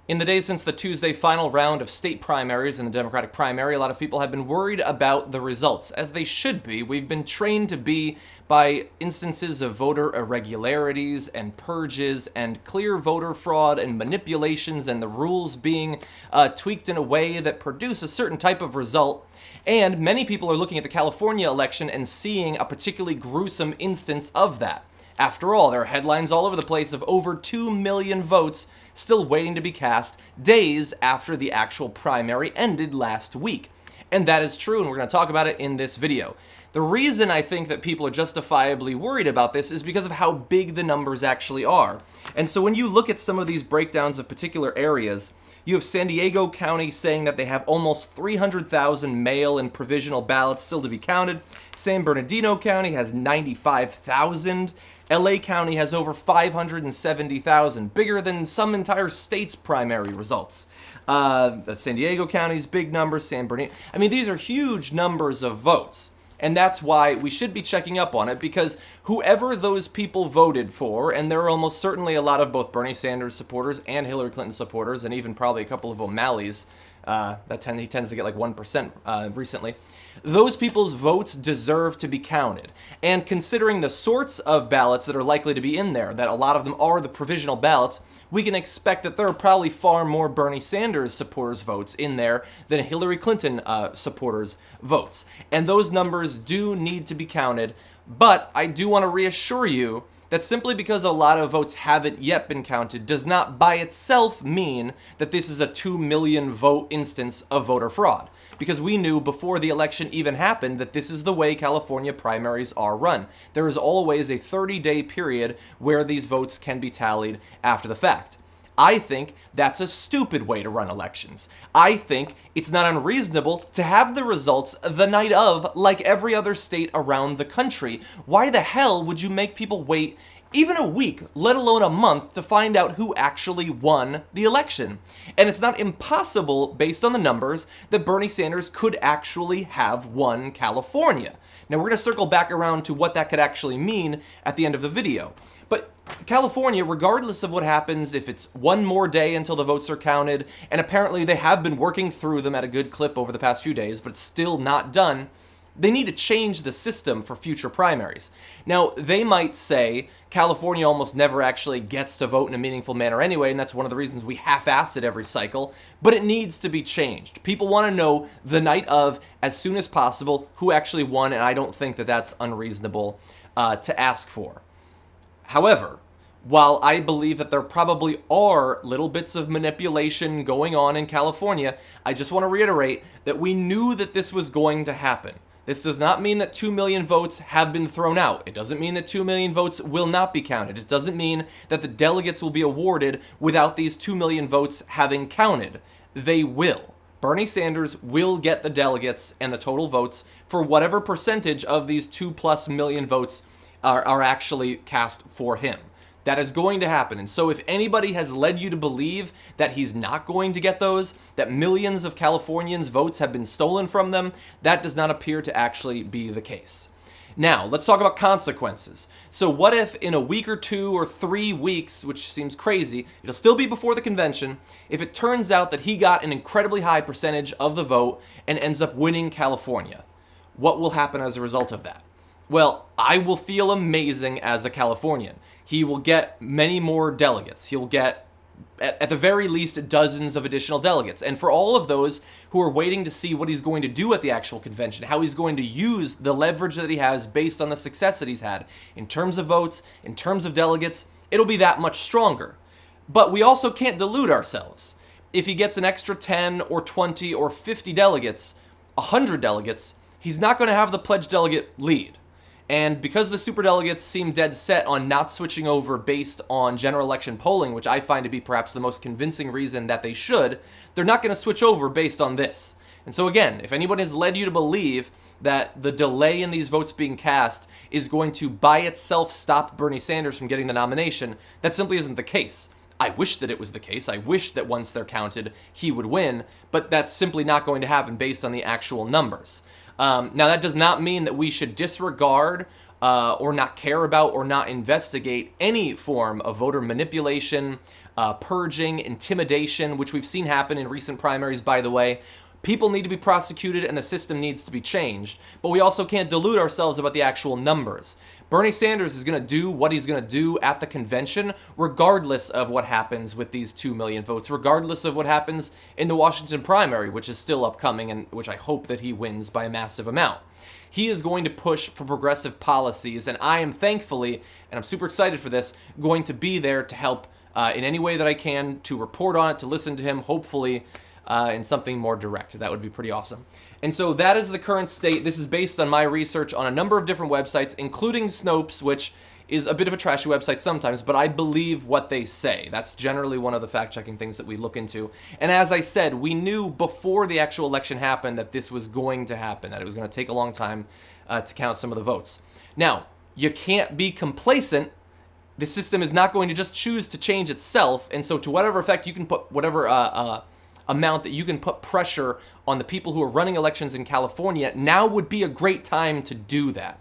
In the days since the Tuesday final round of state primaries in the Democratic primary, a lot of people have been worried about the results, as they should be. We've been trained to be by instances of voter irregularities and purges and clear voter fraud and manipulations and the rules being tweaked in a way that produce a certain type of result. And many people are looking at the California election and seeing a particularly gruesome instance of that. After all, there are headlines all over the place of over 2 million votes still waiting to be cast days after the actual primary ended last week. And that is true, and we're going to talk about it in this video. The reason I think that people are justifiably worried about this is because of how big the numbers actually are. And so when you look at some of these breakdowns of particular areas, you have San Diego County saying that they have almost 300,000 mail and provisional ballots still to be counted. San Bernardino County has 95,000. LA County has over 570,000, bigger than some entire state's primary results. San Diego County's big numbers, San Bernardino. I mean, these are huge numbers of votes. And that's why we should be checking up on it, because whoever those people voted for, and there are almost certainly a lot of both Bernie Sanders supporters and Hillary Clinton supporters, and even probably a couple of O'Malley's, he tends to get like 1% recently. Those people's votes deserve to be counted. And considering the sorts of ballots that are likely to be in there, that a lot of them are the provisional ballots, we can expect that there are probably far more Bernie Sanders supporters' votes in there than Hillary Clinton supporters' votes. And those numbers do need to be counted, but I do want to reassure you that simply because a lot of votes haven't yet been counted does not by itself mean that this is a 2 million vote instance of voter fraud. Because we knew before the election even happened that this is the way California primaries are run. There is always a 30-day period where these votes can be tallied after the fact. I think that's a stupid way to run elections. I think it's not unreasonable to have the results the night of, like every other state around the country. Why the hell would you make people wait even a week, let alone a month, to find out who actually won the election? And it's not impossible, based on the numbers, that Bernie Sanders could actually have won California. Now, we're going to circle back around to what that could actually mean at the end of the video. But California, regardless of what happens, if it's one more day until the votes are counted, and apparently they have been working through them at a good clip over the past few days, but it's still not done, they need to change the system for future primaries. Now, they might say California almost never actually gets to vote in a meaningful manner anyway, and that's one of the reasons we half-ass it every cycle, but it needs to be changed. People want to know the night of, as soon as possible, who actually won, and I don't think that that's unreasonable to ask for. However, while I believe that there probably are little bits of manipulation going on in California, I just want to reiterate that we knew that this was going to happen. This does not mean that 2 million votes have been thrown out. It doesn't mean that 2 million votes will not be counted. It doesn't mean that the delegates will be awarded without these 2 million votes having counted. They will. Bernie Sanders will get the delegates and the total votes for whatever percentage of these 2+ million votes are actually cast for him. That is going to happen. And so if anybody has led you to believe that he's not going to get those, that millions of Californians' votes have been stolen from them, that does not appear to actually be the case. Now, let's talk about consequences. So what if in a week or 2 or 3 weeks, which seems crazy, it'll still be before the convention, if it turns out that he got an incredibly high percentage of the vote and ends up winning California? What will happen as a result of that? Well, I will feel amazing as a Californian. He will get many more delegates. He'll get, at the very least, dozens of additional delegates. And for all of those who are waiting to see what he's going to do at the actual convention, how he's going to use the leverage that he has based on the success that he's had, in terms of votes, in terms of delegates, it'll be that much stronger. But we also can't delude ourselves. If he gets an extra 10 or 20 or 50 delegates, 100 delegates, he's not going to have the pledged delegate lead. And because the superdelegates seem dead set on not switching over based on general election polling, which I find to be perhaps the most convincing reason that they should, they're not going to switch over based on this. And so again, if anyone has led you to believe that the delay in these votes being cast is going to by itself stop Bernie Sanders from getting the nomination, that simply isn't the case. I wish that it was the case. I wish that once they're counted, he would win, but that's simply not going to happen based on the actual numbers. Now, that does not mean that we should disregard or not care about or not investigate any form of voter manipulation, purging, intimidation, which we've seen happen in recent primaries, by the way. People need to be prosecuted and the system needs to be changed. But we also can't delude ourselves about the actual numbers. Bernie Sanders is going to do what he's going to do at the convention, regardless of what happens with these 2 million votes, regardless of what happens in the Washington primary, which is still upcoming and which I hope that he wins by a massive amount. He is going to push for progressive policies, and I am thankfully, and I'm super excited for this, going to be there to help in any way that I can, to report on it, to listen to him, hopefully in something more direct. That would be pretty awesome. And so that is the current state. This is based on my research on a number of different websites, including Snopes, which is a bit of a trashy website sometimes, but I believe what they say. That's generally one of the fact-checking things that we look into. And as I said, we knew before the actual election happened that this was going to happen, that it was going to take a long time to count some of the votes. Now, you can't be complacent. The system is not going to just choose to change itself, and so to whatever effect you can put whatever amount that you can put pressure on the people who are running elections in California, now would be a great time to do that.